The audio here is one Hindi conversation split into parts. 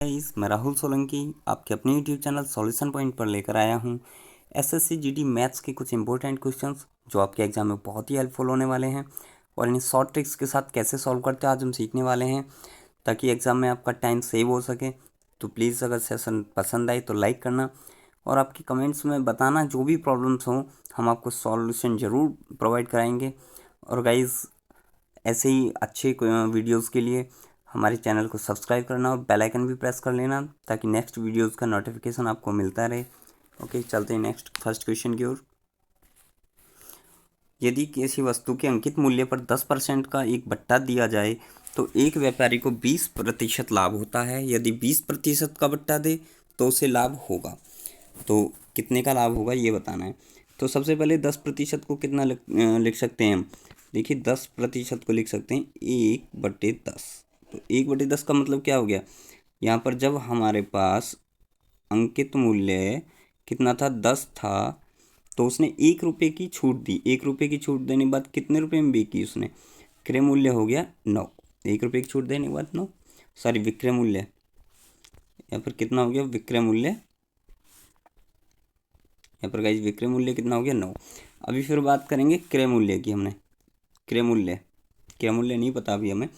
गाइस, मैं राहुल सोलंकी आपके अपने यूट्यूब चैनल सॉल्यूशन पॉइंट पर लेकर आया हूं एसएससी जीडी मैथ्स के कुछ इंपॉर्टेंट क्वेश्चंस जो आपके एग्जाम में बहुत ही हेल्पफुल होने वाले हैं। और इन्हें शॉर्ट ट्रिक्स के साथ कैसे सॉल्व करते हैं आज हम सीखने वाले हैं, ताकि एग्ज़ाम में आपका टाइम सेव हो सके। तो प्लीज़ अगर सेशन पसंद आए तो लाइक करना और आपके कमेंट्स में बताना जो भी प्रॉब्लम्स हों, हम आपको सॉल्यूशन ज़रूर प्रोवाइड कराएंगे। और गाइज़, ऐसे ही अच्छे वीडियोस के लिए हमारे चैनल को सब्सक्राइब करना और बेल आइकन भी प्रेस कर लेना, ताकि नेक्स्ट वीडियोस का नोटिफिकेशन आपको मिलता रहे। ओके, चलते हैं नेक्स्ट फर्स्ट क्वेश्चन की ओर। यदि किसी वस्तु के अंकित मूल्य पर 10% का एक बट्टा दिया जाए तो एक व्यापारी को 20% लाभ होता है। यदि 20% का बट्टा दे तो उसे लाभ होगा। तो कितने का लाभ होगा ये बताना है। तो सबसे पहले 10% को कितना लिख सकते हैं हम। देखिए, 10% को लिख सकते हैं 1/10। तो 1/10 का मतलब क्या हो गया, यहाँ पर जब हमारे पास अंकित मूल्य कितना था, 10 था, तो उसने 1 रुपये की छूट दी। 1 रुपये की छूट देने के बाद कितने रुपये में बेची उसने, क्रय मूल्य हो गया 9। 1 रुपये की छूट देने के बाद 9, सॉरी विक्रय मूल्य, यहाँ पर कितना हो गया विक्रय मूल्य, यहाँ पर गाइस विक्रय मूल्य कितना हो गया 9। अभी फिर बात करेंगे क्रय मूल्य की। हमने क्रय मूल्य नहीं पता अभी हमें।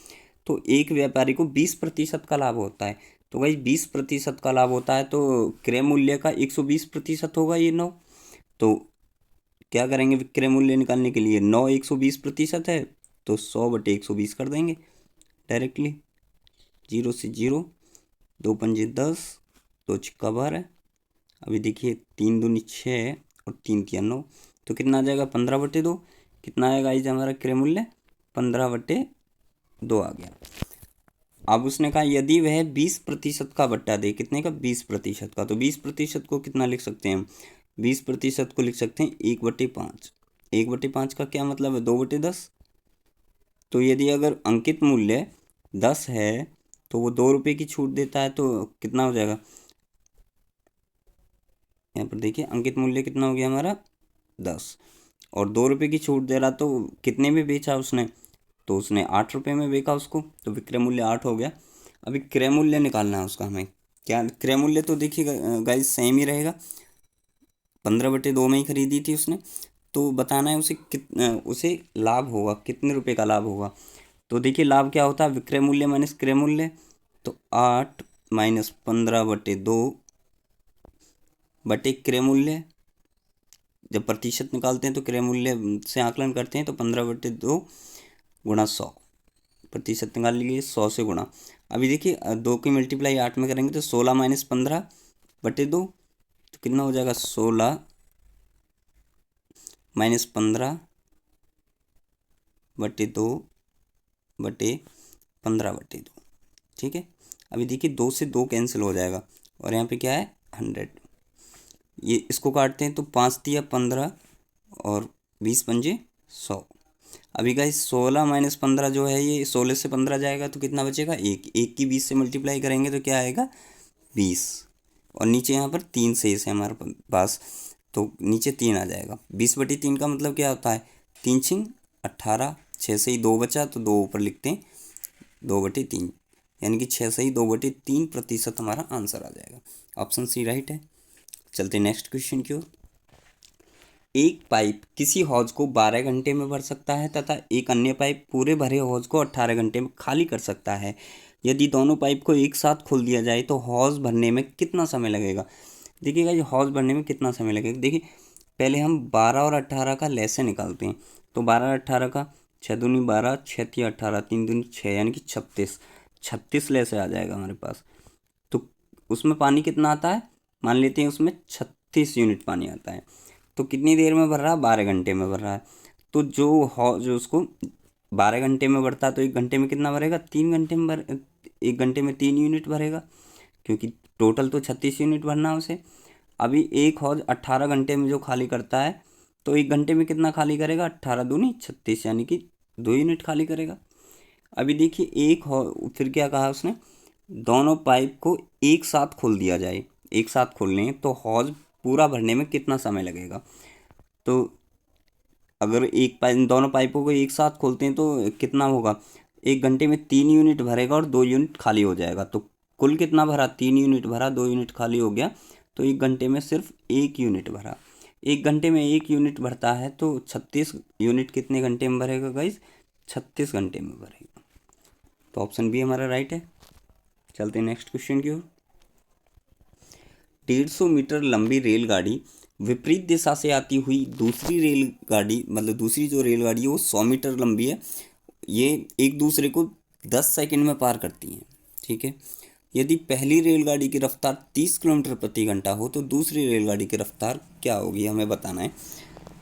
तो एक व्यापारी को 20% का लाभ होता है। तो गाइस 20% का लाभ होता है, तो क्रय मूल्य का 120% होगा ये 9। तो क्या करेंगे विक्रय मूल्य निकालने के लिए, 9 120% है तो 100/120 कर देंगे डायरेक्टली। 0 से 0, 2 पंजे 10, 2 छक्का 12। अभी देखिए 3 दूनी 6 और 3 तिया 9, तो कितना आ जाएगा 15/2। कितना आएगा इज हमारा क्रय मूल्य, 15/2 आ गया। अब उसने कहा यदि वह 20% का बट्टा दे, कितने का 20% का, तो 20% को कितना लिख सकते हैं हम, 20% को लिख सकते हैं 1/5। 1/5 का क्या मतलब है, 2/10। तो यदि अगर अंकित मूल्य 10 है तो वो 2 रुपये की छूट देता है, तो कितना हो जाएगा, यहाँ पर देखिए अंकित मूल्य कितना हो गया हमारा 10, और 2 रुपये की छूट दे रहा, तो कितने में बेचा उसने, तो उसने 8 रुपये में बेचा उसको, तो विक्रय मूल्य 8 हो गया। अभी क्रय मूल्य निकालना है उसका हमें। क्या क्रय मूल्य, तो देखिए गाइस सेम ही रहेगा, 15/2 में ही खरीदी थी उसने। तो बताना है उसे उसे लाभ होगा कितने रुपए का लाभ होगा। तो देखिए लाभ क्या होता है, विक्रय मूल्य माइनस क्रय मूल्य। तो 8 माइनस 15/2 बटे क्रय मूल्य। जब प्रतिशत निकालते हैं तो क्रय मूल्य से आकलन करते हैं, तो 15/2 गुणा 100 प्रतिशत निकाल लीजिए, 100 से गुणा। अभी देखिए 2 की मल्टीप्लाई 8 में करेंगे तो 16 माइनस 15/2, तो कितना हो जाएगा 16 माइनस 15/2 बटे 15/2। ठीक है। अभी देखिए 2 से 2 कैंसिल हो जाएगा, और यहाँ पे क्या है 100। ये इसको काटते हैं तो 5 दिया 15 और 20 पंजे 100। अभी गाइस 16 माइनस 15 जो है, ये 16 से 15 जाएगा तो कितना बचेगा, 1 की 20 से मल्टीप्लाई करेंगे तो क्या आएगा 20, और नीचे यहाँ पर 3 शेष है हमारे पास, तो नीचे 3 आ जाएगा। 20/3 का मतलब क्या होता है, 3 छिंग 18, 6 से ही 2 बचा तो 2 ऊपर लिखते हैं, 2/3, यानी कि 6 से ही 2/3% हमारा आंसर आ जाएगा। ऑप्शन सी राइट है। चलते नेक्स्ट क्वेश्चन की ओर। एक पाइप किसी हौज को 12 घंटे में भर सकता है तथा एक अन्य पाइप पूरे भरे हौज को 18 घंटे में खाली कर सकता है। यदि दोनों पाइप को एक साथ खोल दिया जाए तो हौज भरने में कितना समय लगेगा। देखिएगा ये हौज भरने में कितना समय लगेगा। देखिए पहले हम 12 और 18 का लैसे निकालते हैं। तो 12 और 18 का 6 दूनी 12, 6 तिया 18, 3 दूनी 6, यानी कि 36 लैसे आ जाएगा हमारे पास। तो उसमें पानी कितना आता है, मान लेते हैं उसमें 36 यूनिट पानी आता है। तो कितनी देर में भर रहा है, 12 घंटे में भर रहा है। तो जो उसको 12 घंटे में भरता है तो 1 घंटे में कितना भरेगा, 3 घंटे में 1 घंटे में 3 यूनिट भरेगा, क्योंकि टोटल तो 36 यूनिट भरना है उसे। अभी एक हौज 18 घंटे में जो खाली करता है, तो 1 घंटे में कितना खाली करेगा, 18 दूनी 36, यानी कि 2 यूनिट खाली करेगा। अभी देखिए एक फिर क्या कहा उसने, दोनों पाइप को एक साथ खोल दिया जाए। एक साथ खोलने तो हौज पूरा भरने में कितना समय लगेगा। तो अगर दोनों पाइपों को एक साथ खोलते हैं तो कितना होगा, 1 घंटे में 3 यूनिट भरेगा और 2 यूनिट खाली हो जाएगा। तो कुल कितना भरा, 3 यूनिट भरा, 2 यूनिट खाली हो गया, तो 1 घंटे में सिर्फ 1 यूनिट भरा। 1 घंटे में 1 यूनिट भरता है तो 36 यूनिट कितने घंटे में भरेगा गाइज, 36 घंटे में भरेगा। तो ऑप्शन बी हमारा राइट है। चलते हैं नेक्स्ट क्वेश्चन की ओर। 150 मीटर लंबी रेलगाड़ी विपरीत दिशा से आती हुई दूसरी रेलगाड़ी, मतलब दूसरी जो रेलगाड़ी है वो 100 मीटर लंबी है, ये एक दूसरे को 10 सेकंड में पार करती हैं, ठीक है। यदि पहली रेलगाड़ी की रफ्तार 30 किलोमीटर प्रति घंटा हो तो दूसरी रेलगाड़ी की रफ्तार क्या होगी, हमें बताना है।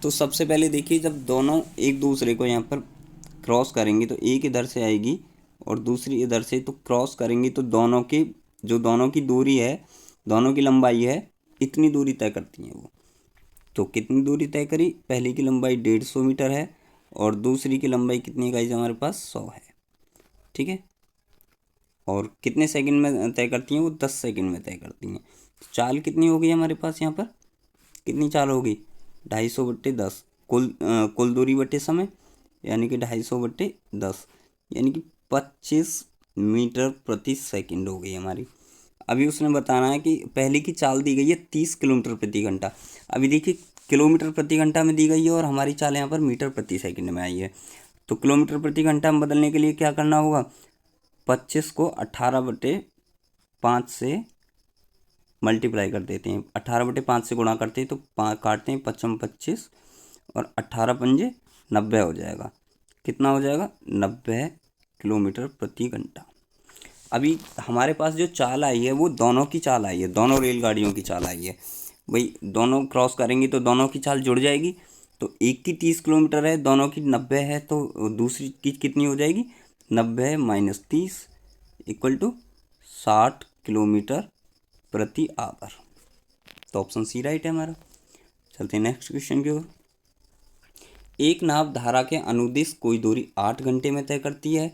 तो सबसे पहले देखिए, जब दोनों एक दूसरे को यहाँ पर क्रॉस करेंगे तो एक इधर से आएगी और दूसरी इधर से, तो क्रॉस करेंगी तो दोनों की दूरी है, दोनों की लंबाई है, इतनी दूरी तय करती हैं वो। तो कितनी दूरी तय करी, पहली की लंबाई 150 मीटर है और दूसरी की लंबाई कितनी गाइस हमारे पास 100 है, ठीक है। और कितने सेकंड में तय करती हैं वो, 10 सेकंड में तय करती हैं। तो चाल कितनी हो गई हमारे पास यहाँ पर, कितनी चाल होगी, 250/10, कुल दूरी बटे समय, यानी कि 250/10, यानी कि 25 मीटर प्रति सेकंड हो गई हमारी। अभी उसने बताना है कि पहले की चाल दी गई है 30 किलोमीटर प्रति घंटा। अभी देखिए किलोमीटर प्रति घंटा में दी गई है और हमारी चाल यहाँ पर मीटर प्रति सेकंड में आई है। तो किलोमीटर प्रति घंटा में बदलने के लिए क्या करना होगा, 25 को 18/5 से मल्टीप्लाई कर देते हैं, 18/5 से गुणा करते हैं तो काटते हैं 25 और 18×5 = 90 हो जाएगा। कितना हो जाएगा, 90 किलोमीटर प्रति घंटा। अभी हमारे पास जो चाल आई है वो दोनों की चाल आई है, दोनों रेलगाड़ियों की चाल आई है। भाई दोनों क्रॉस करेंगी तो दोनों की चाल जुड़ जाएगी। तो एक की 30 किलोमीटर है, दोनों की 90 है, तो दूसरी की कितनी हो जाएगी, 90 - 30 = 60 किलोमीटर प्रति आवर। तो ऑप्शन सी राइट है हमारा। चलते हैं नेक्स्ट क्वेश्चन की ओर। एक नाव धारा के अनुदिश कोई दूरी 8 घंटे में तय करती है।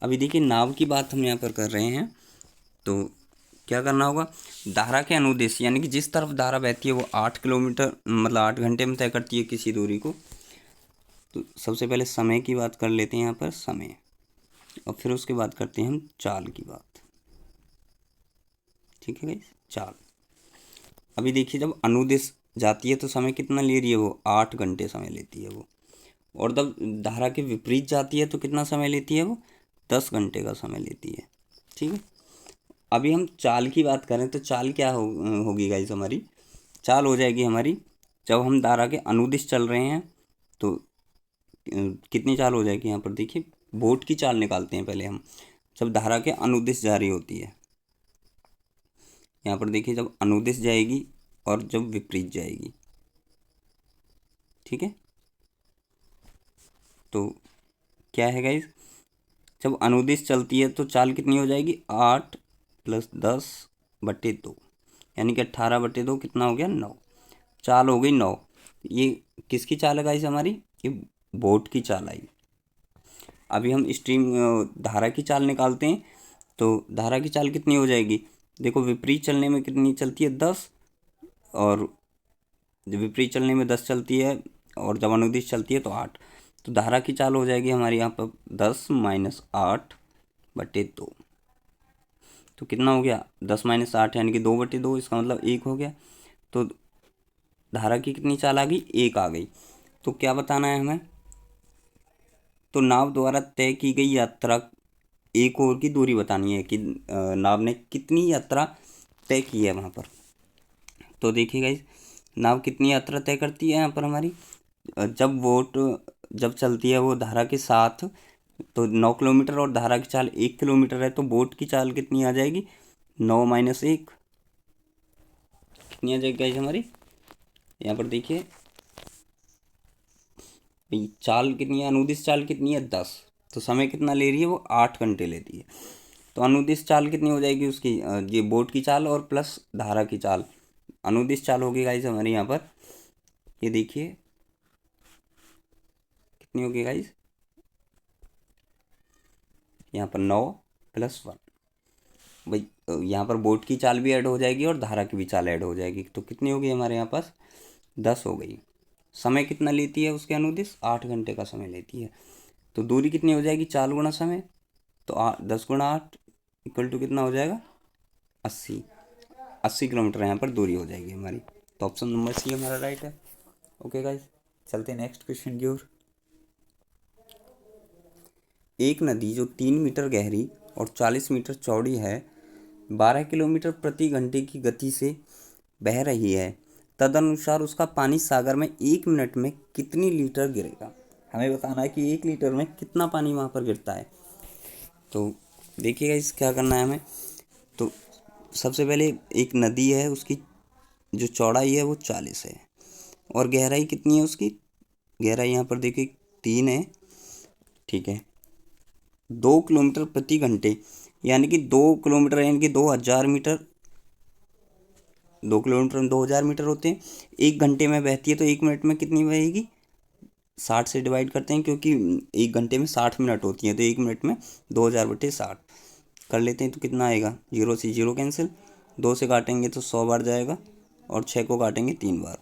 अभी देखिए नाव की बात हम यहाँ पर कर रहे हैं, तो क्या करना होगा, धारा के अनुदिश यानी कि जिस तरफ धारा बहती है वो 8 किलोमीटर मतलब 8 घंटे में तय करती है किसी दूरी को। तो सबसे पहले समय की बात कर लेते हैं यहाँ पर, समय, और फिर उसके बाद करते हैं हम चाल की बात, ठीक है गाइस, चाल। अभी देखिए जब अनुदिश जाती है तो समय कितना ले रही है वो, 8 घंटे समय लेती है वो। और जब धारा के विपरीत जाती है तो कितना समय लेती है वो, 10 घंटे का समय लेती है, ठीक है। अभी हम चाल की बात करें तो चाल क्या होगी गाइस, हमारी चाल हो जाएगी हमारी, जब हम धारा के अनुदिश चल रहे हैं तो कितनी चाल हो जाएगी यहाँ पर देखिए, बोट की चाल निकालते हैं पहले हम, जब धारा के अनुदिश जारी होती है। यहाँ पर देखिए जब अनुदिश जाएगी और जब विपरीत जाएगी, ठीक है। तो क्या है गाइस, जब अनुदिश चलती है तो चाल कितनी हो जाएगी, 8 + 10/2, यानी कि 18/2 कितना हो गया, 9। चाल हो गई 9। ये किसकी चाल है गाइस हमारी, ये बोट की चाल आई। अभी हम स्ट्रीम धारा की चाल निकालते हैं, तो धारा की चाल कितनी हो जाएगी, देखो विपरीत चलने में कितनी चलती है, 10, और विपरीत चलने में 10 चलती है और जब अनुदिश चलती है तो 8। तो धारा की चाल हो जाएगी हमारे यहाँ पर 10 - 8/2, तो कितना हो गया, 10 - 8 यानी कि 2/2, इसका मतलब 1 हो गया। तो धारा की कितनी चाल आ गई, 1 आ गई। तो क्या बताना है हमें, तो नाव द्वारा तय की गई यात्रा एक ओर की दूरी बतानी है कि नाव ने कितनी यात्रा तय की है वहाँ पर। तो देखिए गाइस, नाव कितनी यात्रा तय करती है यहाँ पर हमारी, जब बोट जब चलती है वो धारा के साथ, तो 9 किलोमीटर और धारा की चाल 1 किलोमीटर है, तो बोट की चाल कितनी आ जाएगी, 9 - 1 कितनी आ जाएगी गाइस हमारी, यहाँ पर देखिए चाल कितनी है, अनुदिश चाल कितनी है, 10। तो समय कितना ले रही है वो, 8 घंटे लेती है। तो अनुदिश चाल कितनी हो जाएगी उसकी, ये बोट की चाल और प्लस धारा की चाल, अनुदिश चाल होगी गाइस हमारे यहाँ पर, ये देखिए कितनी होगी गाइस, यहाँ पर 9 + 1। भाई यहाँ पर बोट की चाल भी ऐड हो जाएगी और धारा की भी चाल ऐड हो जाएगी, तो कितनी होगी हमारे यहाँ पास, 10 हो गई। समय कितना लेती है उसके अनुदिश, 8 घंटे का समय लेती है। तो दूरी कितनी हो जाएगी, 4 गुना समय, तो 10 × 8 = कितना हो जाएगा, अस्सी किलोमीटर यहाँ पर दूरी हो जाएगी हमारी। तो ऑप्शन नंबर सी हमारा राइट है। ओके गाइज, चलते हैं नेक्स्ट क्वेश्चन की ओर। एक नदी जो 3 मीटर गहरी और 40 मीटर चौड़ी है 12 किलोमीटर प्रति घंटे की गति से बह रही है, तदनुसार उसका पानी सागर में 1 मिनट में कितनी लीटर गिरेगा। हमें बताना है कि 1 लीटर में कितना पानी वहाँ पर गिरता है। तो देखिएगा इस क्या करना है हमें। तो सबसे पहले एक नदी है, उसकी जो चौड़ाई है वो 40 है और गहराई कितनी है उसकी, गहराई यहाँ पर देखिए 3 है। ठीक है, 2 किलोमीटर प्रति घंटे यानी कि 2 किलोमीटर यानी कि 2000 मीटर, 2 किलोमीटर में 2000 मीटर होते हैं। 1 घंटे में बहती है तो 1 मिनट में कितनी बहेगी, 60 से डिवाइड करते हैं क्योंकि 1 घंटे में 60 मिनट होती हैं, तो 1 मिनट में 2000/60 कर लेते हैं। तो कितना आएगा, 0 से 0 कैंसिल, 2 से काटेंगे तो 100 बार जाएगा और 6 को काटेंगे 3 बार,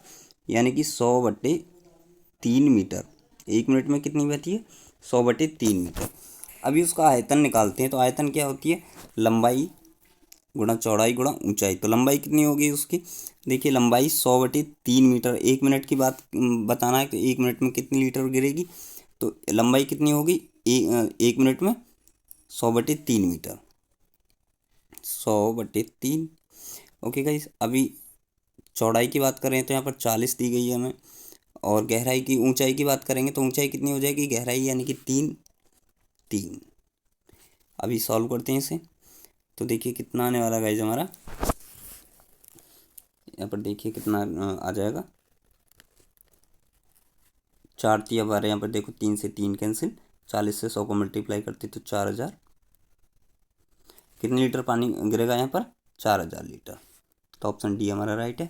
यानी कि 100/3 मीटर। 1 मिनट में कितनी बहती है, 100/3 मीटर। अभी उसका आयतन निकालते हैं। तो आयतन क्या होती है, लंबाई गुणा चौड़ाई गुणा ऊंचाई। तो लंबाई कितनी होगी उसकी, देखिए लंबाई 100/3 मीटर। 1 मिनट की बात बताना है, तो 1 मिनट में कितनी लीटर गिरेगी, तो लंबाई कितनी होगी 1 मिनट में 100/3 मीटर, 100/3। ओके गाइस, अभी चौड़ाई की बात करें तो यहाँ पर 40 दी गई है हमें, और गहराई की ऊंचाई की बात करेंगे तो ऊंचाई कितनी हो जाएगी, गहराई यानी कि 3। अभी सॉल्व करते हैं इसे। तो देखिए कितना आने वाला गाइज हमारा, यहाँ पर देखिए कितना आ जाएगा, 4 3 12। यहाँ पर देखो 3 से 3 कैंसिल, 40 से 100 को मल्टीप्लाई करते तो 4000। कितने लीटर पानी गिरेगा यहाँ पर, 4000 लीटर। तो ऑप्शन डी हमारा राइट है।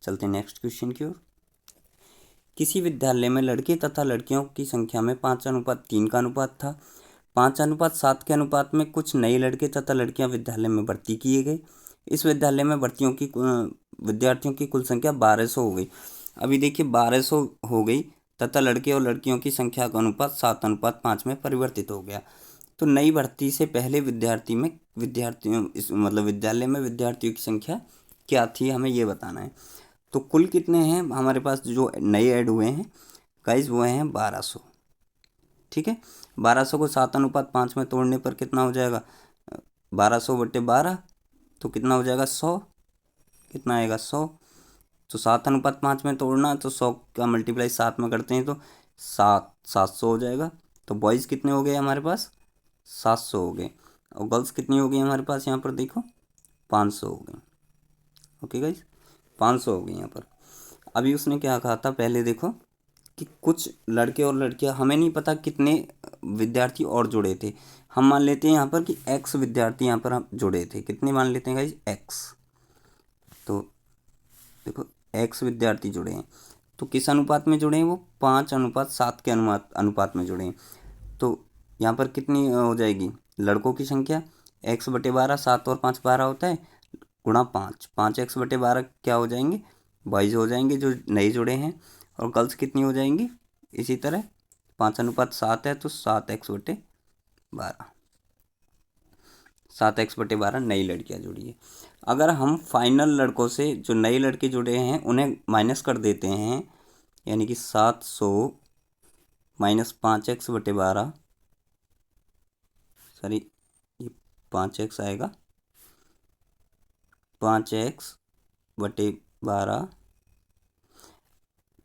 चलते हैं नेक्स्ट क्वेश्चन की ओर। किसी विद्यालय में लड़के तथा लड़कियों की संख्या में 5:3 का अनुपात था। 5:7 के अनुपात में कुछ नए लड़के तथा लड़कियां विद्यालय में भर्ती किए गए। इस विद्यालय में विद्यार्थियों की कुल संख्या 1200 हो गई। अभी देखिए 1200 हो गई तथा लड़के और लड़कियों की संख्या का अनुपात 7:5 में परिवर्तित हो गया। तो नई भर्ती से पहले विद्यालय में विद्यार्थियों की संख्या क्या थी, हमें ये बताना है। तो कुल कितने हैं हमारे पास जो नए ऐड हुए हैं गाइज, वो हैं 1200। ठीक है, 1200 को 7:5 में तोड़ने पर कितना हो जाएगा, 1200/12, तो कितना हो जाएगा 100। कितना आएगा 100। तो 7:5 में तोड़ना, तो 100 का मल्टीप्लाई 7 में करते हैं तो 700 हो जाएगा। तो बॉयज़ कितने हो गए हमारे पास, 700 हो गए, और गर्ल्स कितनी हो गई हमारे पास, यहाँ पर देखो 500 हो गई। ओके गाइज, 500 हो गई यहाँ पर। अभी उसने क्या कहा था, पहले देखो कि कुछ लड़के और लड़कियां, हमें नहीं पता कितने विद्यार्थी और जुड़े थे। हम मान लेते हैं यहाँ पर कि x विद्यार्थी यहाँ पर हम जुड़े थे। कितने मान लेते हैं गाइज, x। तो देखो x विद्यार्थी जुड़े हैं, तो किस अनुपात में जुड़े हैं, वो 5:7 के अनुपात में जुड़े हैं। तो यहाँ पर कितनी हो जाएगी लड़कों की संख्या, x/12, 7 और 5 12 होता है, गुणा 5, 5x/12 क्या हो जाएंगे, बॉयज़ हो जाएंगे जो नए जुड़े हैं। और गर्ल्स कितनी हो जाएंगी, इसी तरह 5:7 है तो 7x/12, 7x/12 नई लड़कियां जुड़ी है। अगर हम फाइनल लड़कों से जो नए लड़के जुड़े हैं उन्हें माइनस कर देते हैं, यानी कि 700 माइनस 5x/12, सॉरी ये 5x आएगा, 5x/12,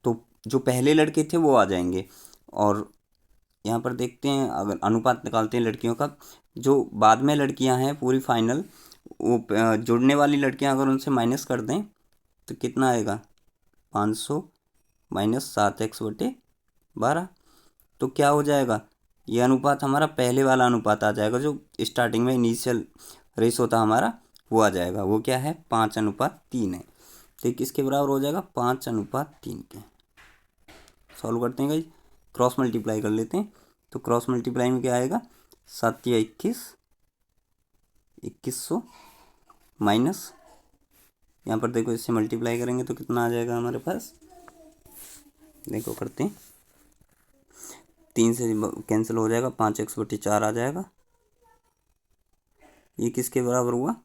तो जो पहले लड़के थे वो आ जाएंगे। और यहाँ पर देखते हैं, अगर अनुपात निकालते हैं लड़कियों का, जो बाद में लड़कियां हैं पूरी फाइनल, वो जुड़ने वाली लड़कियां अगर उनसे माइनस कर दें तो कितना आएगा, 500 माइनस 7x/12। तो क्या हो जाएगा, ये अनुपात हमारा पहले वाला अनुपात आ जाएगा, जो स्टार्टिंग में इनिशियल रेस होता हमारा, वो आ जाएगा। वो क्या है, 5:3 है। तो किसके बराबर हो जाएगा, 5:3 के। सॉल्व करते हैं गाइज, क्रॉस मल्टीप्लाई कर लेते हैं। तो क्रॉस मल्टीप्लाई में क्या आएगा, 7 या 21, 2100 माइनस, यहाँ पर देखो इससे मल्टीप्लाई करेंगे तो कितना आ जाएगा हमारे पास, देखो करते हैं, 3 से कैंसिल हो जाएगा, 5x/4 आ जाएगा। ये किसके बराबर हुआ,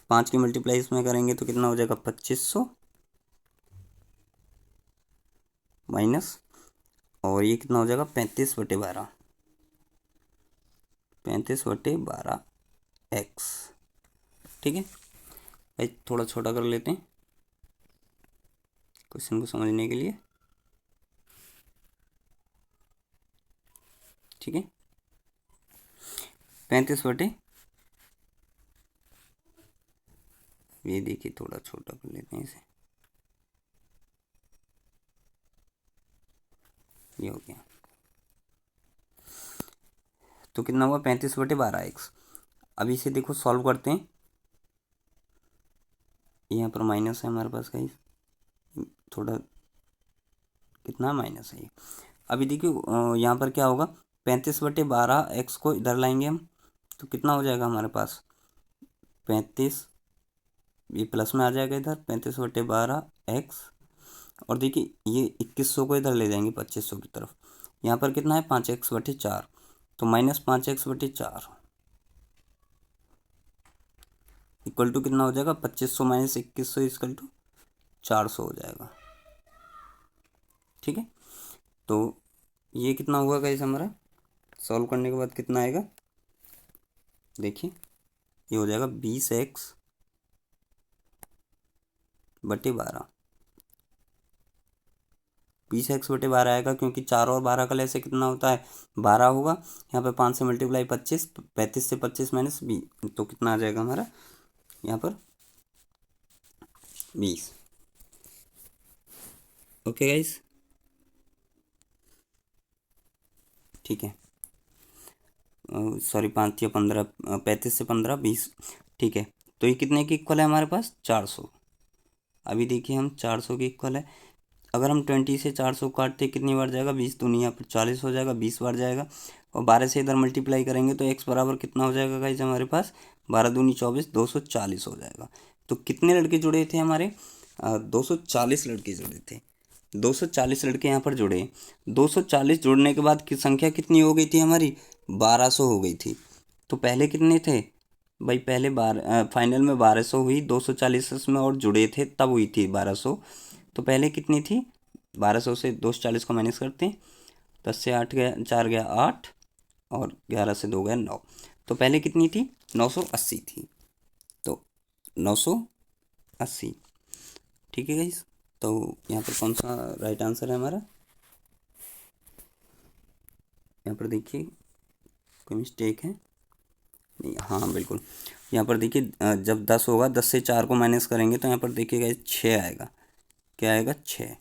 5 की मल्टीप्लाई इसमें करेंगे तो कितना हो जाएगा 2500 माइनस, और ये कितना हो जाएगा 35/12, 35/12x। ठीक है भाई, थोड़ा छोटा कर लेते हैं क्वेश्चन को समझने के लिए। ठीक है, 35 ये देखिए थोड़ा छोटा कर लेते हैं इसे, ये हो गया। तो कितना हुआ 35/12x। अब इसे देखो सॉल्व करते हैं। यहाँ पर माइनस है हमारे पास, गाइस थोड़ा कितना माइनस है ये। अभी देखिए यहाँ पर क्या होगा, 35/12x को इधर लाएंगे हम तो कितना हो जाएगा हमारे पास 35, ये प्लस में आ जाएगा इधर 35/12x। और देखिए ये 2100 को इधर ले जाएंगे 2500 की तरफ, यहाँ पर कितना है 5x/4, तो -5x/4 इक्वल टू कितना हो जाएगा 2500 माइनस 2100 इक्वल टू 400 हो जाएगा। ठीक है, तो ये कितना हुआ गाइस हमारा, सॉल्व करने के बाद कितना आएगा, देखिए ये हो जाएगा 20x/12, 20x/12 आएगा, क्योंकि 4 और 12 का लैसे कितना होता है 12 होगा। यहाँ पे 5 से मल्टीप्लाई 25, 35 से 25 माइनस 20, तो कितना आ जाएगा हमारा यहाँ पर 20। ओके गाइस, ठीक है, सॉरी 5 या 15, 35 से 15 20। ठीक है, तो ये कितने की इक्वल है हमारे पास 400। अभी देखिए हम 400 के इक्वल है, अगर हम 20 से 400 काटते कितनी बार जाएगा 20 दूनी यहाँ पर 40 हो जाएगा, 20 बार जाएगा, और 12 से इधर मल्टीप्लाई करेंगे तो x बराबर कितना हो जाएगा गाइस हमारे पास 12 दूनी 24, 240 हो जाएगा। तो कितने लड़के जुड़े थे हमारे 240 लड़के जुड़े थे, 240 लड़के यहाँ पर जुड़े। 240 जुड़ने के बाद की संख्या कितनी हो गई थी हमारी 1200 हो गई थी। तो पहले कितने थे भाई, पहले फाइनल में 1200 हुई, 240 में और जुड़े थे तब हुई थी 1200। तो पहले कितनी थी 1200 से 240 को माइनस करते हैं, 10 से 8 गया, 4 गया 8, और 11 से 2 गया 9। तो पहले कितनी थी 980 थी, तो 980। ठीक है गाइस, तो यहाँ पर कौन सा राइट आंसर है हमारा, यहाँ पर देखिए कोई मिस्टेक है नहीं, हाँ बिल्कुल। यहाँ पर देखिए जब 10 होगा 10 से 4 को माइनस करेंगे तो यहाँ पर देखिएगा 6 आएगा, क्या आएगा 6,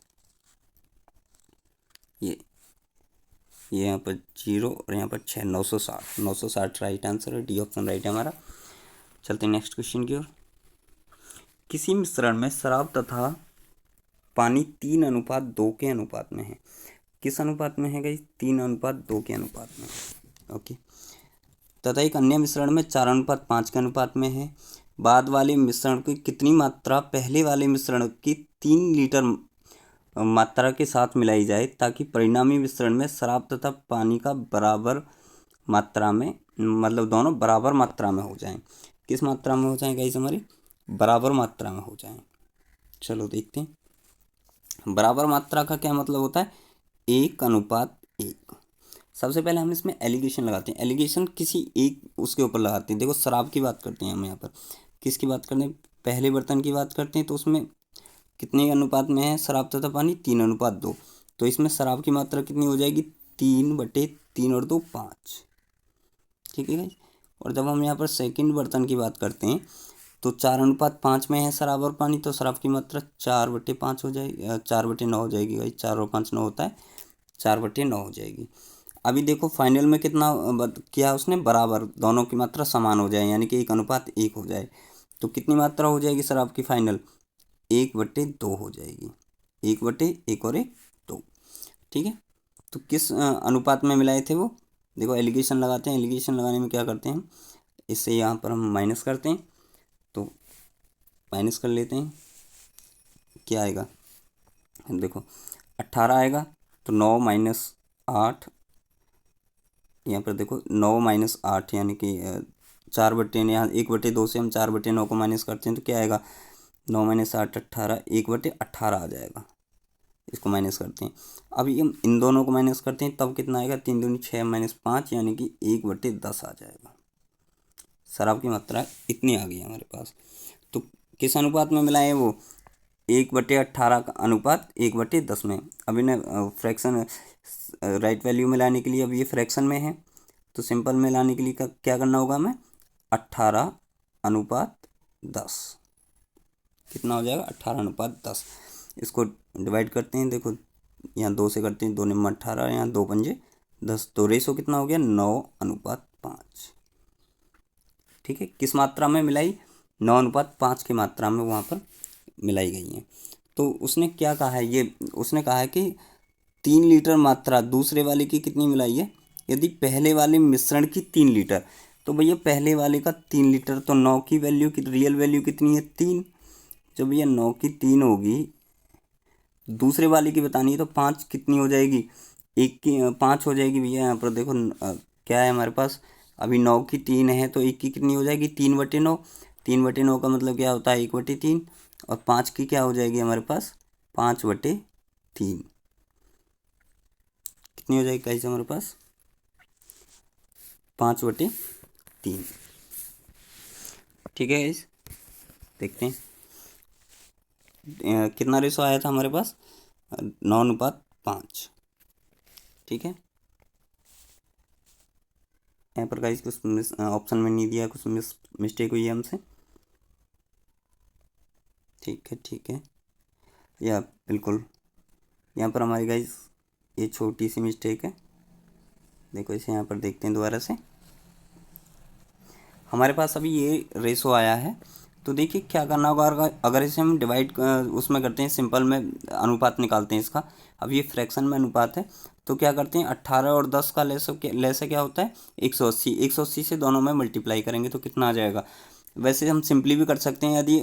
ये यहाँ पर 0 और यहाँ पर 6, 960, 960 राइट आंसर है, डी ऑप्शन राइट है हमारा। चलते हैं नेक्स्ट क्वेश्चन की ओर। किसी मिश्रण में शराब तथा पानी 3:2 के अनुपात में है। किस अनुपात में है गाइस 3:2 के अनुपात में, ओके। तथा एक अन्य मिश्रण में 4:5 के अनुपात में है। बाद वाले मिश्रण की कितनी मात्रा पहले वाले मिश्रण की 3 लीटर मात्रा के साथ मिलाई जाए ताकि परिणामी मिश्रण में शराब तथा पानी का बराबर मात्रा में, मतलब दोनों बराबर मात्रा में हो जाएं। किस मात्रा में हो जाएं गाइस हमारी, बराबर मात्रा में हो जाएं। चलो देखते हैं बराबर मात्रा का क्या मतलब होता है, 1:1। सबसे पहले हम इसमें एलिगेशन लगाते हैं, एलिगेशन किसी एक उसके ऊपर लगाते हैं। देखो शराब की बात करते हैं हम यहाँ पर, किसकी बात करते हैं, पहले बर्तन की बात करते हैं, तो उसमें कितने अनुपात में है शराब तथा पानी 3:2। तो इसमें शराब की मात्रा कितनी हो जाएगी 3/3 और 2 5। ठीक है गाइस, और जब हम यहाँ पर सेकंड बर्तन की बात करते हैं तो 4:5 में है शराब और पानी, तो शराब की मात्रा 4/5 हो जाएगी, 4/9 हो जाएगी भाई, 4 और 5 9 होता है, 4/9 हो जाएगी। अभी देखो फाइनल में कितना किया उसने, बराबर दोनों की मात्रा समान हो जाए, यानी कि 1:1 हो जाए। तो कितनी मात्रा हो जाएगी शराब की फाइनल 1/2 हो जाएगी, 1/1 और 1 2। ठीक है, तो किस अनुपात में मिलाए थे वो, देखो एलिगेशन लगाते हैं, एलिगेशन लगाने में क्या करते हैं हम, इससे यहाँ पर हम माइनस करते हैं, तो माइनस कर लेते हैं, क्या आएगा देखो 18 आएगा, तो 9 - 8, यहाँ पर देखो 9 - 8 यानी कि यहाँ 1/2 से हम 4/9 को माइनस करते हैं तो क्या आएगा, 9 - 8 18, 1/18 आ जाएगा। इसको माइनस करते हैं। अब ये हम इन दोनों को माइनस करते हैं तब कितना आएगा, 3 दूनी 6 - 5 यानी कि 1/10 आ जाएगा। शराब की मात्रा इतनी आ गई हमारे पास। तो किस अनुपात में मिला है वो, 1/18 का अनुपात 1/10 में। अब इन्हें फ्रैक्शन राइट वैल्यू में लाने के लिए, अब ये फ्रैक्शन में है तो सिंपल में लाने के लिए क्या करना होगा हमें, 18:10 कितना हो जाएगा, 18:10। इसको डिवाइड करते हैं, देखो यहाँ 2 से करते हैं, 2 निम्न 18, यहाँ 2 पंजे 10, तो रेशो कितना हो गया, 9:5। ठीक है, किस मात्रा में मिलाई, 9:5 की मात्रा में वहाँ पर मिलाई गई है। तो उसने क्या कहा है, ये उसने कहा है कि 3 लीटर मात्रा दूसरे वाले की कितनी मिलाई है, यदि पहले वाले मिश्रण की 3 लीटर, तो भैया पहले वाले का 3 लीटर, तो 9 की वैल्यू की रियल वैल्यू कितनी है, 3। जब भैया 9 की 3 होगी, दूसरे वाले की बतानी है तो 5 कितनी हो जाएगी, 1 की 5 हो जाएगी भैया। यहाँ पर देखो क्या है हमारे पास, अभी 9 की 3 है तो 1 की कितनी हो जाएगी, 3/9। 3/9 का मतलब क्या होता है, 1/3, और 5 की क्या हो जाएगी हमारे पास, 5/3 कितनी हो जाएगी कैसे हमारे पास, 5/3। ठीक है गाइस, देखते हैं कितना रेशो आया था हमारे पास, 9:5। ठीक है, यहाँ पर गाइस कुछ ऑप्शन में नहीं दिया, कुछ मिस्टेक हुई है हमसे। ठीक है, या बिल्कुल यहाँ पर हमारी गाइस ये छोटी सी मिस्टेक है। देखो इसे यहाँ पर देखते हैं दोबारा से, हमारे पास अभी ये रेशो आया है। तो देखिए क्या करना होगा, अगर इसे हम डिवाइड उसमें करते हैं, सिंपल में अनुपात निकालते हैं इसका। अब ये फ्रैक्शन में अनुपात है तो क्या करते हैं, 18 और 10 का लेसे क्या होता है, 180। 180 से दोनों में मल्टीप्लाई करेंगे तो कितना आ जाएगा। वैसे हम सिंपली भी कर सकते हैं, यदि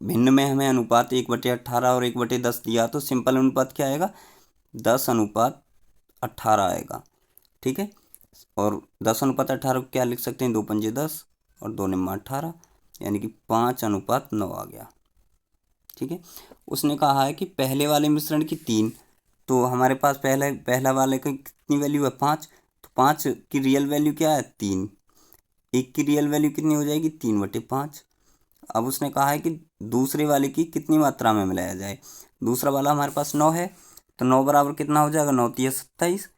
भिन्न में हमें अनुपात 1/18 और 1/10 दिया तो सिंपल अनुपात क्या आएगा, 10:18 आएगा। ठीक है, और 10:18 को क्या लिख सकते हैं, 2 पंजे 10 और 2 निम्मा 18, यानी कि 5:9 आ गया। ठीक है, उसने कहा है कि पहले वाले मिश्रण की 3, तो हमारे पास पहला वाले की कितनी वैल्यू है, 5, तो 5 की रियल वैल्यू क्या है, 3। 1 की रियल वैल्यू कितनी हो जाएगी, 3/5। अब उसने कहा है कि दूसरे वाले की कितनी मात्रा में मिलाया जाए। दूसरा वाला हमारे पास 9 है, तो 9 बराबर कितना हो जाएगा, 9 × 27,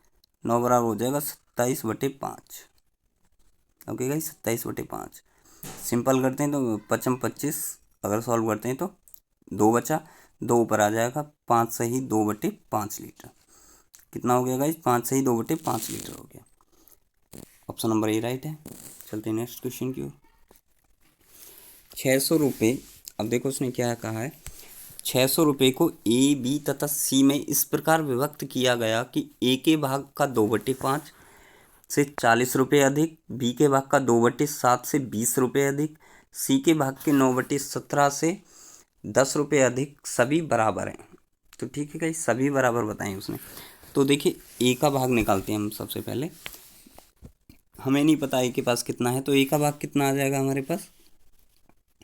9 बराबर हो जाएगा 27/5। Okay guys, 27/5। सिंपल करते हैं तो 5 × 25, अगर सॉल्व करते हैं तो 2 बचा, 2 ऊपर आ जाएगा, 5 सही 2/5 लीटर। कितना हो गया गाइस, 5 सही 2/5 लीटर हो गया। ऑप्शन नंबर ए राइट है। चलते हैं नेक्स्ट क्वेश्चन की ओर। 600 रुपये, अब देखो उसने क्या कहा है, 600 रुपये को ए, बी तथा सी में इस प्रकार विभक्त किया गया कि ए के भाग का 2/5 से 40 रुपये अधिक, बी के भाग का 2/7 से 20 रुपये अधिक, सी के भाग के 9/17 से 10 रुपये अधिक, सभी बराबर हैं। तो ठीक है गाइस, सभी बराबर बताएं उसने। तो देखिए ए का भाग निकालते हैं हम सबसे पहले, हमें नहीं पता ए के पास कितना है, तो ए का भाग कितना आ जाएगा हमारे पास,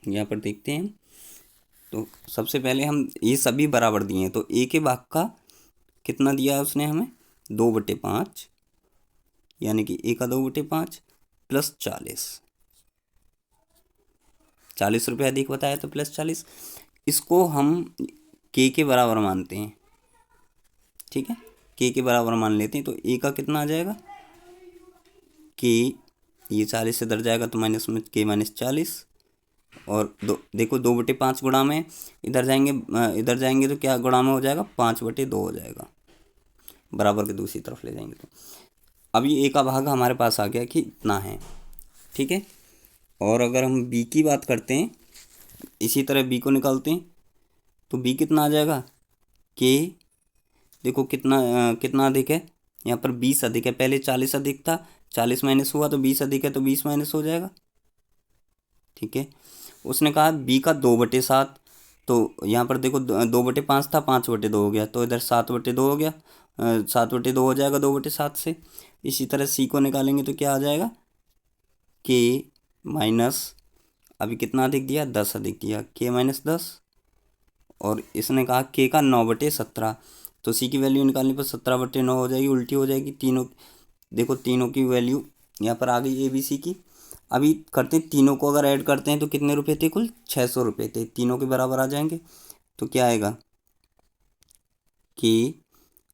यहाँ पर देखते हैं। तो सबसे पहले हम ये सभी बराबर दिए हैं, तो ए के भाग का कितना दिया है उसने हमें, 2/5, यानी कि ए का 2/5 प्लस 40 रुपये अधिक बताया तो प्लस 40। इसको हम के बराबर मानते हैं। ठीक है, के बराबर मान लेते हैं, तो ए का कितना आ जाएगा, के ये 40 से डर जाएगा तो माइनस में के -40, और देखो 2/5 गुणा में इधर जाएंगे तो क्या गुणा में हो जाएगा, 5/2 हो जाएगा, बराबर के दूसरी तरफ ले जाएंगे तो। अब ये ए का भाग हमारे पास आ गया कि इतना है। ठीक है, और अगर हम बी की बात करते हैं, इसी तरह बी को निकालते हैं, तो बी कितना आ जाएगा, के देखो कितना अधिक है, यहाँ पर 20 अधिक है, पहले 40 अधिक था, 40 माइनस हुआ तो 20 अधिक है, तो 20 माइनस हो जाएगा। ठीक है, उसने कहा बी का 2/7, तो यहाँ पर देखो 2/5 था, 5/2 हो गया, तो इधर 7/2 हो गया, 7/2 हो जाएगा 2/7 से। इसी तरह सी को निकालेंगे तो क्या आ जाएगा, के माइनस, अभी कितना अधिक दिया, 10 अधिक दिया, k माइनस 10, और इसने कहा k का 9/17, तो c की वैल्यू निकालने पर 17/9 हो जाएगी, उल्टी हो जाएगी। तीनों देखो, तीनों की वैल्यू यहाँ पर आ गई ABC की। अभी करते हैं, तीनों को अगर ऐड करते हैं तो कितने रुपए थे, कुल 600 रुपये थे, तीनों के बराबर आ जाएंगे। तो क्या आएगा, k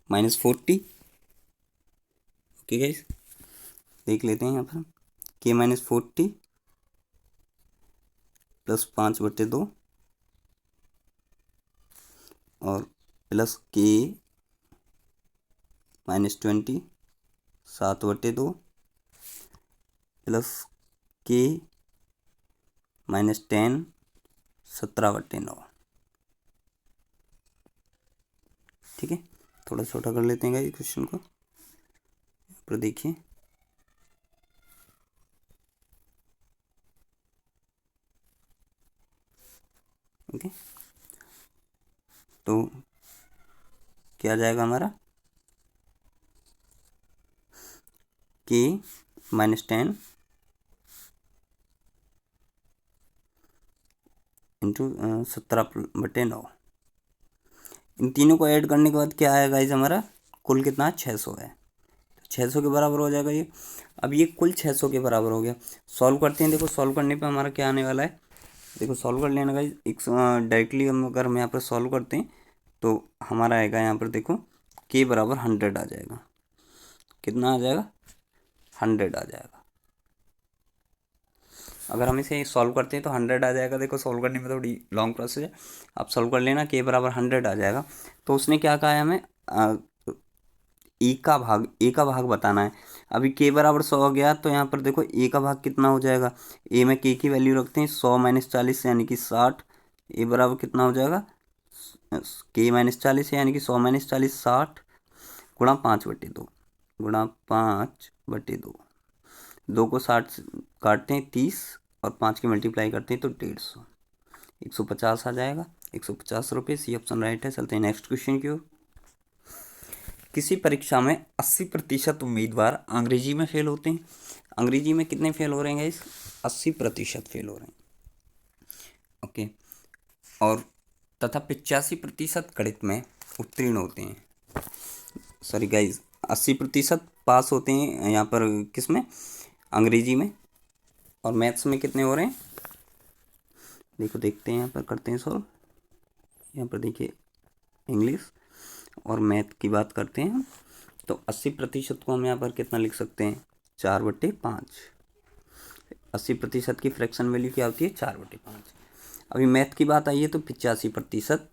माइनस 40। ओके गाइस, देख लेते हैं यहाँ पर, k माइनस 40 प्लस 5/2 और plus k minus 20 7/2 plus k minus 10 17/9। ठीक है, थोड़ा छोटा कर लेते हैं गाइस क्वेश्चन को, यहाँ पर देखिए। ओके, तो क्या जाएगा हमारा, k माइनस 10 इंटू 17/9। इन तीनों को ऐड करने के बाद क्या आएगा इस हमारा, कुल कितना 600 है, 600 के बराबर हो जाएगा ये। अब ये कुल 600 के बराबर हो गया। सॉल्व करते हैं, देखो सॉल्व करने पे हमारा क्या आने वाला है, देखो सॉल्व कर लेना गाइस। एक डायरेक्टली अगर हम यहाँ पर सॉल्व करते हैं तो हमारा आएगा यहाँ पर, देखो k बराबर 100 आ जाएगा। कितना आ जाएगा, 100 आ जाएगा। अगर हम इसे सॉल्व करते हैं तो 100 आ जाएगा। देखो सॉल्व करने में थोड़ी लॉन्ग प्रोसेस है, आप सॉल्व कर लेना, k बराबर 100 आ जाएगा। तो उसने क्या कहा है हमें, ए का भाग बताना है। अभी k बराबर 100 हो गया, तो यहाँ पर देखो a का भाग कितना हो जाएगा, a में k की वैल्यू रखते हैं 100 माइनस 40 यानी कि 60, a बराबर कितना हो जाएगा, k माइनस 40 यानी कि 100 माइनस 40 60 गुणा 5/2 गुणा 5/2। 2 को 60 काटते हैं 30 और 5 की मल्टीप्लाई करते हैं तो 150, 150 आ जाएगा, 150 रुपये। सी ऑप्शन राइट है। चलते हैं नेक्स्ट क्वेश्चन की ओर। किसी परीक्षा में 80% उम्मीदवार अंग्रेजी में फेल होते हैं। अंग्रेजी में कितने फेल हो रहे हैं इस, 80% फेल हो रहे हैं। ओके, और तथा 85% गणित में उत्तीर्ण होते हैं। सॉरी गाइज, 80% पास होते हैं यहाँ पर, किस में, अंग्रेजी में। और मैथ्स में कितने हो रहे हैं, देखो देखते हैं यहाँ पर, करते हैं सॉल्व। यहाँ पर देखिए इंग्लिश और मैथ की बात करते हैं, तो 80% को हम यहाँ पर कितना लिख सकते हैं, 4/5। 80% की फ्रैक्शन वैल्यू क्या होती है, 4/5। अभी मैथ की बात आई है तो 85%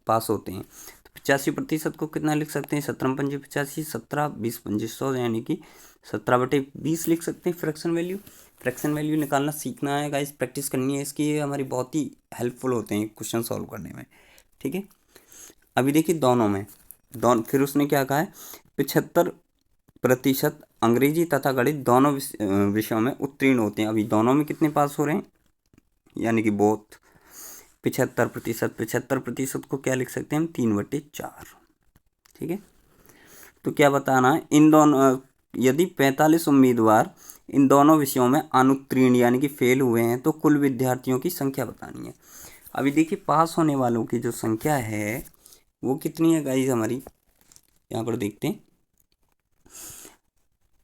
पास होते हैं, तो 85% को कितना लिख सकते हैं, 17×5 = 85, 17 20×5 यानी कि 17/20 लिख सकते हैं फ्रैक्शन वैल्यू। फ्रैक्शन वैल्यू निकालना सीखना है गाइस, प्रैक्टिस करनी है इसकी, ये हमारी बहुत ही हेल्पफुल होते हैं क्वेश्चन सॉल्व करने में। ठीक है, अभी देखिए दोनों में, फिर उसने क्या कहा है, 75% अंग्रेजी तथा गणित दोनों विषयों में उत्तीर्ण होते हैं। अभी दोनों में कितने पास हो रहे हैं, यानी कि बोथ 75%। 75% को क्या लिख सकते हैं हम, 3/4। ठीक है, तो क्या बताना है, इन दोनों, यदि 45 उम्मीदवार इन दोनों विषयों में अनुत्तीर्ण यानी कि फेल हुए हैं तो कुल विद्यार्थियों की संख्या बतानी है। अभी देखिए पास होने वालों की जो संख्या है वो कितनी है गाइज हमारी, यहाँ पर देखते हैं।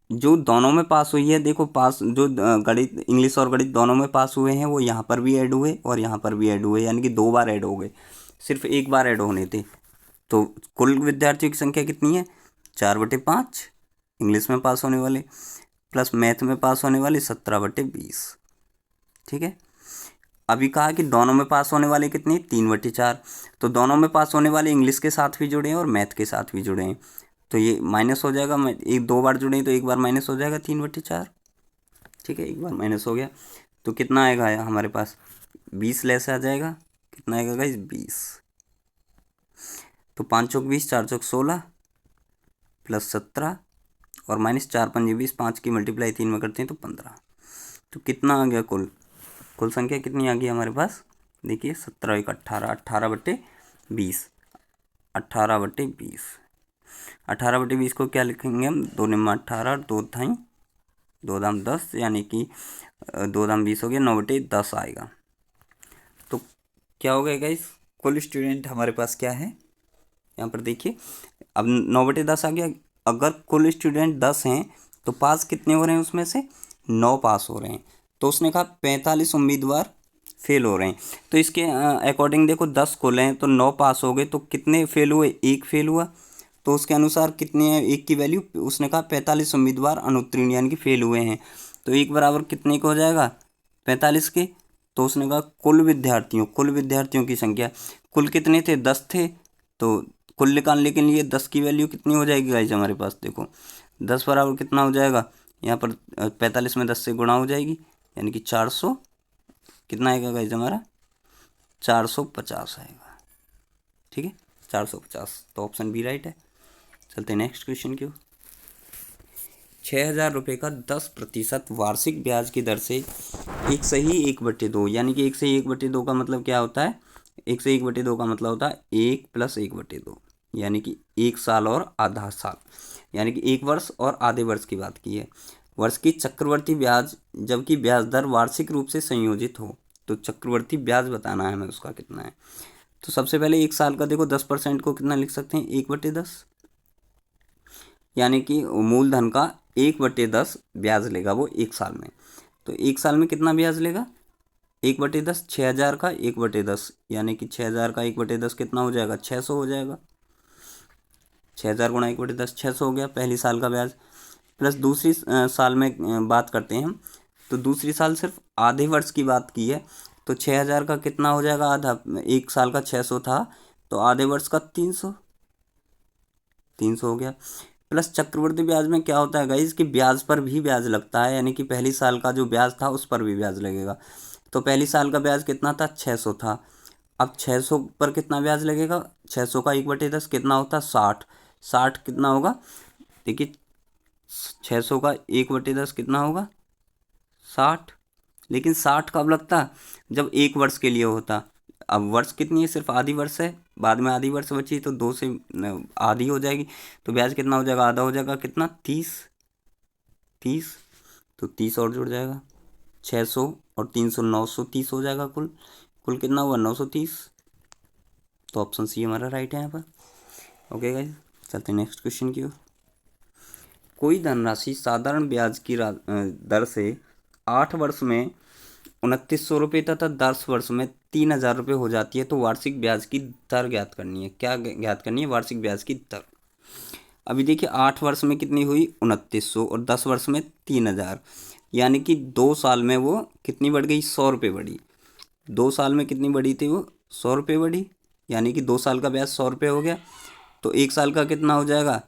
जो दोनों में पास हुई है, देखो पास जो गणित, इंग्लिश और गणित दोनों में पास हुए हैं वो यहाँ पर भी ऐड हुए और यहाँ पर भी ऐड हुए, यानी कि 2 बार ऐड हो गए, सिर्फ एक बार ऐड होने थे। तो कुल विद्यार्थियों की संख्या कितनी है, 4/5 इंग्लिश में पास होने वाले प्लस मैथ में पास होने वाले 17/20। ठीक है, अभी कहा कि दोनों में पास होने वाले कितने, 3/4। तो दोनों में पास होने वाले इंग्लिश के साथ भी जुड़े हैं और मैथ के साथ भी जुड़े हैं, तो ये माइनस हो जाएगा। एक 2 बार जुड़े तो एक बार माइनस हो जाएगा 3/4। ठीक है, एक बार माइनस हो गया तो कितना आएगा हमारे पास, 20 लेस आ जाएगा। कितना आएगा गाइस, 20। तो 5 चौक 20, 4 चौक 16 प्लस 17 और माइनस 4 पंजे 20, 5 की मल्टीप्लाई 3 में करते हैं तो 15। तो कितना आ गया, कुल संख्या कितनी आ गई हमारे पास, देखिए 17 1 18, 18/20, 18/20। 18/20 को क्या लिखेंगे हम, 2 निम्मा 18, 2 थाई 2 दाम 10 यानी कि 2 दाम 20 हो गया, 9/10 आएगा। तो क्या हो गया गाइस, कुल स्टूडेंट हमारे पास क्या है, यहाँ पर देखिए अब 9/10 आ गया। अगर कुल स्टूडेंट 10 हैं तो पास कितने हो रहे हैं, उसमें से 9 पास हो रहे हैं। तो उसने कहा 45 उम्मीदवार फेल हो रहे हैं। तो इसके अकॉर्डिंग देखो 10 कुल हैं तो 9 पास हो गए, तो कितने फेल हुए, 1 फेल हुआ। तो उसके अनुसार कितने हैं, 1 की वैल्यू, उसने कहा 45 उम्मीदवार अनुत्तीर्ण यानी कि फेल हुए हैं। तो 1 बराबर कितने का हो जाएगा, 45 के। तो उसने कहा कुल विद्यार्थियों की संख्या, कुल कितने थे, 10 थे। तो कुल निकालने के लिए 10 की वैल्यू कितनी हो जाएगी गाइज हमारे पास, देखो 10 बराबर कितना हो जाएगा, यहाँ पर 45 में 10 से गुणा हो जाएगी, यानी कि 400, कितना आएगा गाइज हमारा, 450 आएगा। ठीक है, 450। तो ऑप्शन बी राइट है। चलते हैं नेक्स्ट क्वेश्चन की ओर। 6,000 रुपये का 10% वार्षिक ब्याज की दर से 1/2 यानी कि 1/2 का मतलब क्या होता है, 1/2 का मतलब होता है 1 + 1/2 यानी कि 1 साल और आधा साल, यानी कि 1 वर्ष और आधे वर्ष की बात की है। वर्ष की चक्रवर्ती ब्याज, जबकि ब्याज दर वार्षिक रूप से संयोजित हो, तो चक्रवर्ती ब्याज बताना है हमें, उसका कितना है। तो सबसे पहले 1 साल का देखो 10% को कितना लिख सकते हैं, 1/10, यानी कि मूलधन का 1/10 ब्याज लेगा वो 1 साल में। तो 1 साल में कितना ब्याज लेगा, 1/10, 6,000 का 1/10, यानी कि 6,000 का 1/10 कितना हो जाएगा, 600 हो जाएगा। 6,000 गुणा 1/10 600 हो गया पहली साल का ब्याज। प्लस दूसरी साल में बात करते हैं हम, तो दूसरी साल सिर्फ आधे वर्ष की बात की है। तो 6,000 का कितना हो जाएगा आधा, 1 साल का 600 था, तो आधे वर्ष का 300 हो गया। प्लस चक्रवृद्धि ब्याज में क्या होता है गाइज कि ब्याज पर भी ब्याज लगता है, यानी कि पहली साल का जो ब्याज था उस पर भी ब्याज लगेगा। तो पहली साल का ब्याज कितना था, 600 था। अब 600 पर कितना ब्याज लगेगा, 600 का 1/10 कितना होता है, 60। 60 कितना होगा, देखिए 600 का 1/10 कितना होगा, 60। लेकिन 60 कब लगता, जब 1 वर्ष के लिए होता। अब वर्ष कितनी है, सिर्फ आधी वर्ष है, बाद में आधी वर्ष बची तो 2 से आधी हो जाएगी। तो ब्याज कितना हो जाएगा, आधा हो जाएगा, कितना 30। तो 30 और जुड़ जाएगा, 600 और 300 930 हो जाएगा। कुल कुल कितना हुआ, 930। तो ऑप्शन सी हमारा राइट है यहाँ पर। ओके गाइस, चलते हैं नेक्स्ट क्वेश्चन की ओर। कोई धनराशि साधारण ब्याज की दर से 8 वर्ष में 2,900 रुपये तथा 10 वर्ष में 3,000 रुपये हो जाती है, तो वार्षिक ब्याज की दर ज्ञात करनी है। क्या ज्ञात करनी है, वार्षिक ब्याज की दर। अभी देखिए 8 वर्ष में कितनी हुई, 2,900, और 10 वर्ष में 3,000, यानी कि 2 साल में वो कितनी बढ़ गई, 100 रुपये बढ़ी। 2 साल में कितनी बढ़ी थी वो, 100 रुपये बढ़ी, यानी कि 2 साल का ब्याज 100 रुपये हो गया। तो 1 साल का कितना हो जाएगा,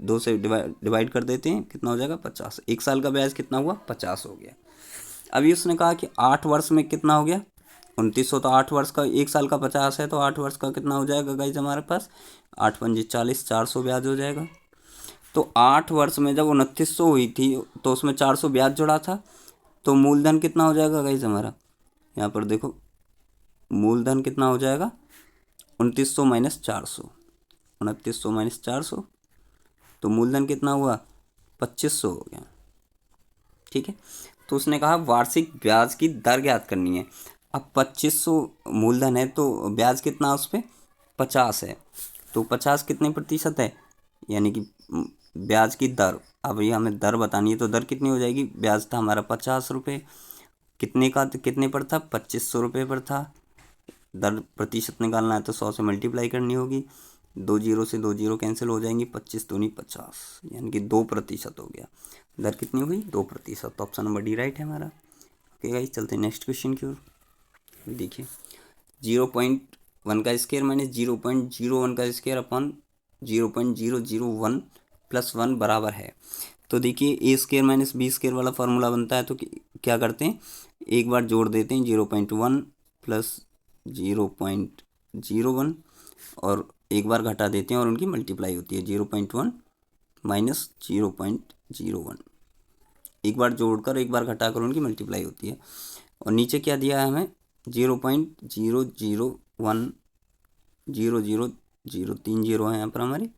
2 से डिवाइड कर देते हैं, कितना हो जाएगा, 50। 1 साल का ब्याज कितना हुआ, 50 हो गया। अभी उसने कहा कि 8 वर्ष में कितना हो गया, 2,900। तो 8 वर्ष का, 1 साल का 50 है, तो 8 वर्ष का कितना हो जाएगा गाइज हमारे पास, 8 पंजे 40, 400 ब्याज हो जाएगा। तो 8 वर्ष में जब 2,900 हुई थी तो उसमें 400 ब्याज जुड़ा था। तो मूलधन कितना हो जाएगा गाइज हमारा, यहाँ पर देखो मूलधन कितना हो जाएगा, 2,900 माइनस 400, 2,900 माइनस 400, तो मूलधन कितना हुआ, 2,500 हो गया। ठीक है, तो उसने कहा वार्षिक ब्याज की दर ज्ञात करनी है। अब 2,500 मूलधन है तो ब्याज कितना उस पर, 50 है। तो 50 कितने प्रतिशत है, यानी कि ब्याज की दर। अब ये हमें दर बतानी है, तो दर कितनी हो जाएगी, ब्याज था हमारा 50 रुपये, कितने का, कितने पर था, 2,500 रुपये पर था। दर प्रतिशत निकालना है तो 100 से मल्टीप्लाई करनी होगी, 2 जीरो से 2 जीरो कैंसिल हो जाएंगी, 25 दूनी 50, यानी कि 2% हो गया। दर कितनी हुई, 2%। तो ऑप्शन नंबर डी राइट है हमारा। ओके गाइस, चलते हैं नेक्स्ट क्वेश्चन की ओर। देखिए 0.1 का स्क्वायर माइनस 0.01 का स्क्वायर अपॉन 0.001 प्लस 1 बराबर है। तो देखिए ए स्क्वायर माइनस बी स्क्वायर वाला फार्मूला बनता है, तो क्या करते हैं, एक बार जोड़ देते हैं, 0.1 प्लस 0.01, और एक बार घटा देते हैं और उनकी मल्टीप्लाई होती है, 0.1 माइनस 0.01, एक बार जोड़कर एक बार घटाकर उनकी मल्टीप्लाई होती है। और नीचे क्या दिया है हमें, 0.001, 0.000 3 जीरो है यहाँ पर हमारी,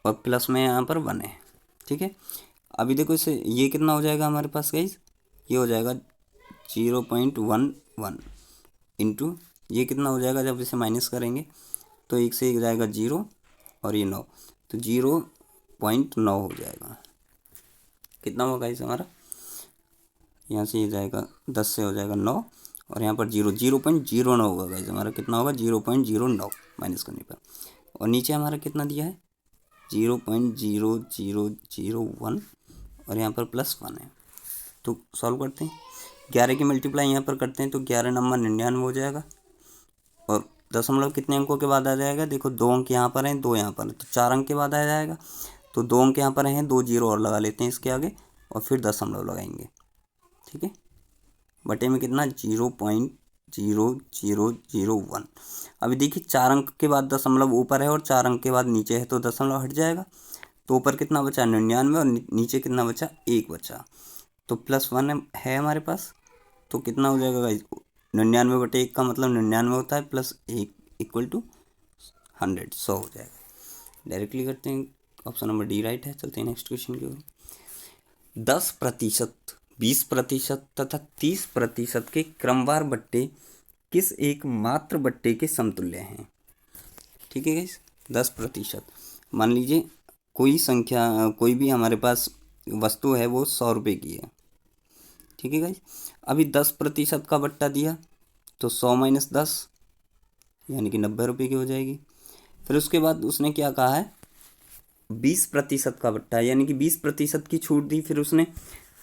और प्लस में यहाँ पर 1 है। ठीक है, अभी देखो इसे, ये कितना हो जाएगा हमारे पास गाइस, ये हो जाएगा 0.11 इंटू, ये कितना हो जाएगा जब इसे माइनस करेंगे तो एक से एक जाएगा 0 और ये 9, तो 0.9 हो जाएगा। कितना होगा गाइस हमारा, यहाँ से ये जाएगा 10 से हो जाएगा 9 और यहाँ पर 0.09 होगा गाइस हमारा, कितना होगा 0.09 माइनस करने पर। और नीचे हमारा कितना दिया है 0.0001 और यहाँ पर +1 है। तो सॉल्व करते हैं, 11 की मल्टीप्लाई यहाँ पर करते हैं तो 11 नंबर 99 हो जाएगा। और दशमलव कितने अंकों के बाद आ जाएगा, देखो 2 अंक यहाँ पर हैं, 2 यहाँ पर, तो 4 अंक के बाद आ जाएगा। तो 2 अंक यहाँ पर हैं, 2 जीरो और लगा लेते हैं इसके आगे और फिर दशमलव लगाएंगे, ठीक है। बटे में कितना 0.0001। अभी देखिए 4 अंक के बाद दशमलव ऊपर है और 4 अंक के बाद नीचे है, तो दशमलव हट जाएगा। तो ऊपर कितना बचा 99 और नीचे कितना बचा 1 बचा, तो +1 है हमारे पास। तो कितना हो जाएगा गाइस, 99/1 का मतलब 99 होता है, +1 = 100 हो जाएगा। डायरेक्टली करते हैं, ऑप्शन नंबर डी राइट है। चलते हैं नेक्स्ट क्वेश्चन की ओर। 10%, 20% तथा 30% के क्रमवार बट्टे किस एक मात्र बट्टे के समतुल्य हैं। ठीक है गाइस, 10%, मान लीजिए कोई संख्या, कोई भी हमारे पास वस्तु है वो 100 रुपये की है, ठीक है गाइस। अभी 10% का बट्टा दिया तो 100 - 10 यानी कि 90 रुपये की हो जाएगी। फिर उसके बाद उसने क्या कहा है 20% का बट्टा, यानी कि 20% की छूट दी फिर उसने,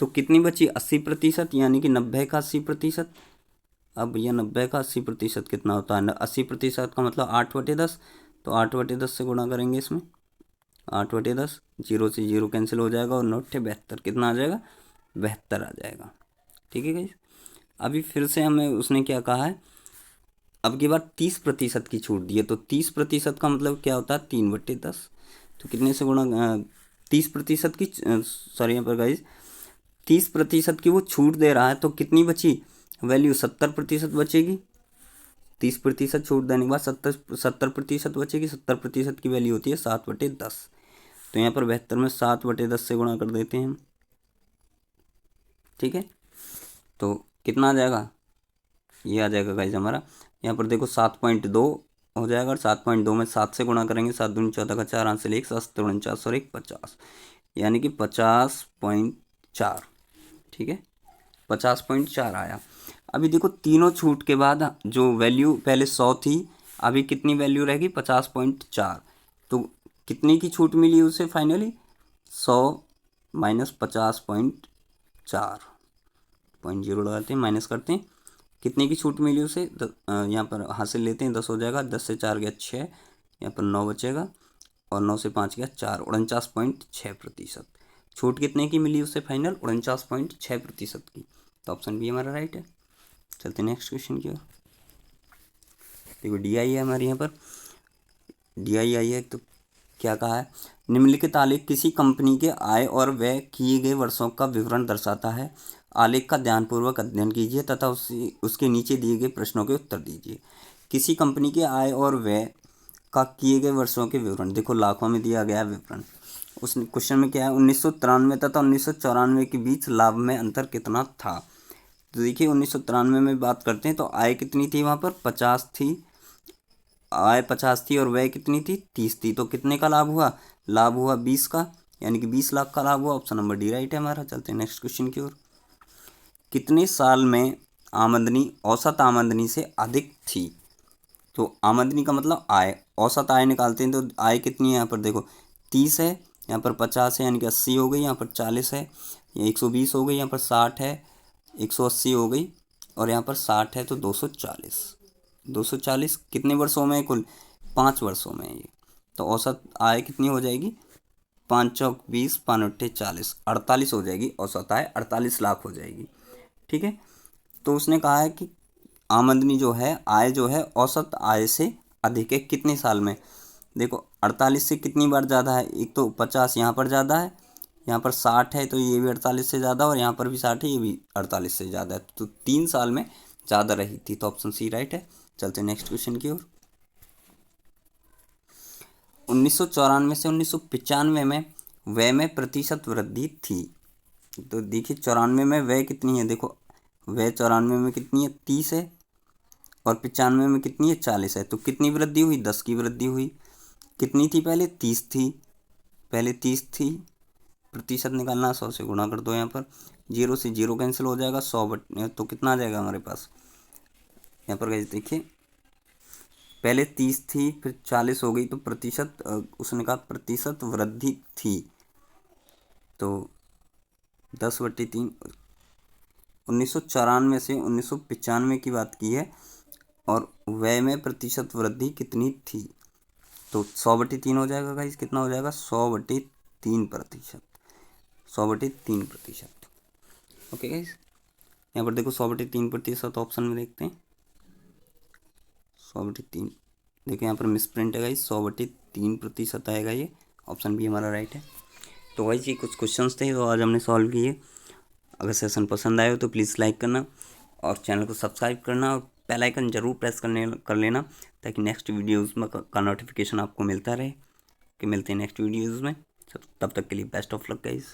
तो कितनी बची 80%, यानी कि 90 का 80%। अब भैया 90 का 80% कितना होता है, 80% का मतलब 8/10, तो 8/10 से गुणा करेंगे इसमें, 8/10, 0 से 0 कैंसिल हो जाएगा और 9 × 72 कितना आ जाएगा 72 आ जाएगा, ठीक है गाइस। अभी फिर से हमें उसने क्या कहा है, अब की बार 30% की छूट दी है, तो 30% का मतलब क्या होता है 3/10, तो कितने से गुणा 30% की, सॉरी यहाँ पर गाइस 30% की वो छूट दे रहा है, तो कितनी बची वैल्यू 70% बचेगी। 30% छूट देने के बाद 70% बचेगी, 70% की वैल्यू होती है 7/10, तो यहाँ पर 72 में 7/10 से गुणा कर देते हैं हम, ठीक है। तो कितना आ जाएगा, ये आ जाएगा गाइस हमारा, यहाँ पर देखो 7.2 हो जाएगा, और 7.2 में 7 से गुणा करेंगे, 7 दूनी 14 का 4, हाथ से 1 7 49 और 1 50, यानी कि 50.4, ठीक है 50.4 आया। अभी देखो तीनों छूट के बाद जो वैल्यू पहले 100 थी, अभी कितनी वैल्यू रहेगी 50.4, तो कितनी की छूट मिली उसे फाइनली 100 - 50.4, 0.0 लगाते हैं माइनस करते हैं, कितने की छूट मिली उसे, यहाँ पर हासिल लेते हैं 10 हो जाएगा, 10 से 4 गया 6, यहाँ पर 9 बचेगा और 9 से 5 गया 4, 49.6%। छूट कितने की मिली उसे फाइनल 49.6% की, तो ऑप्शन बी हमारा राइट है। चलते नेक्स्ट क्वेश्चन की ओर। देखो डी आई है हमारे यहाँ पर, डी आई है, तो क्या कहा है, निम्नलिखित आलेख किसी कंपनी के आय और व्यय किए गए वर्षों का विवरण दर्शाता है। आलेख का ध्यानपूर्वक अध्ययन कीजिए तथा उसके नीचे दिए गए प्रश्नों के उत्तर दीजिए। किसी कंपनी के आय और व्यय का किए गए वर्षों के विवरण, देखो लाखों में दिया गया विवरण। उस क्वेश्चन में क्या है 1993 तथा 1994 के बीच लाभ में अंतर कितना था। तो देखिए 1993 में बात करते हैं तो आय कितनी थी, वहाँ पर 50 थी, आय 50 थी और व्यय कितनी थी 30 थी, तो कितने का लाभ हुआ, लाभ हुआ 20 का, यानी कि 20 लाख का लाभ हुआ। ऑप्शन नंबर डी राइट है हमारा। चलते हैं नेक्स्ट क्वेश्चन की ओर। कितने साल में आमदनी औसत आमदनी से अधिक थी, तो आमदनी का मतलब आय, औसत आय निकालते हैं तो आय कितनी है, यहाँ पर देखो 30 है, यहाँ पर 50 है यानी कि 80 हो गई, यहाँ पर 40 है, 120 हो गई, यहाँ पर 60 है, 180 हो गई और यहाँ पर 60 है, तो 240, 240 कितने वर्षों में, कुल 5 वर्षों में ये, तो औसत आय कितनी हो जाएगी 5 चौक 20, 5 अट्ठे 40, 48 हो जाएगी औसत आय, 48 लाख हो जाएगी, ठीक है। तो उसने कहा है कि आमदनी जो है, आय जो है औसत आय से अधिक है कितने साल में। देखो 48 से कितनी बार ज़्यादा है, एक तो 50 यहाँ पर ज़्यादा है, यहाँ पर 60 है तो ये भी 48 से ज़्यादा, और यहाँ पर भी 60 है ये भी 48 से ज़्यादा है, तो 3 साल में ज़्यादा रही थी, तो ऑप्शन सी राइट है। चलते हैं नेक्स्ट क्वेश्चन की ओर। 1994 से 1995 में व्यय में प्रतिशत वृद्धि थी। तो देखिए 94 में व्यय कितनी है, देखो व्यय 94 में कितनी है 30 है, और 95 में कितनी है 40 है। तो कितनी वृद्धि हुई, 10 की वृद्धि हुई। कितनी थी पहले, 30 थी, पहले 30 थी। प्रतिशत निकालना, 100 से गुणा कर दो, यहाँ पर 0 से 0 कैंसिल हो जाएगा, 100 तो कितना आ जाएगा हमारे पास, यहाँ पर गाइस देखिए पहले 30 थी फिर 40 हो गई, तो प्रतिशत उसने कहा प्रतिशत वृद्धि थी। तो 10/3 1994 से 1995 की बात की है, और व्यय में प्रतिशत वृद्धि कितनी थी। तो 100/3 हो जाएगा गाइस, कितना हो जाएगा 100/3%, 100/3%। ओके गाइस, यहाँ पर देखो 100/3% ऑप्शन में देखते हैं, 100/3, देखिए यहाँ पर मिस प्रिंट है गाइस, 100/3% आएगा, ये ऑप्शन भी हमारा राइट है। तो गाइस ये कुछ क्वेश्चंस थे तो आज हमने सॉल्व किए। अगर सेशन पसंद आए हो तो प्लीज़ लाइक करना और चैनल को सब्सक्राइब करना और बेल आइकन जरूर प्रेस कर लेना, ताकि नेक्स्ट वीडियोज़ में का नोटिफिकेशन आपको मिलता रहे कि मिलते हैं नेक्स्ट वीडियोज़ में। तब तक के लिए बेस्ट ऑफ लक गाइस।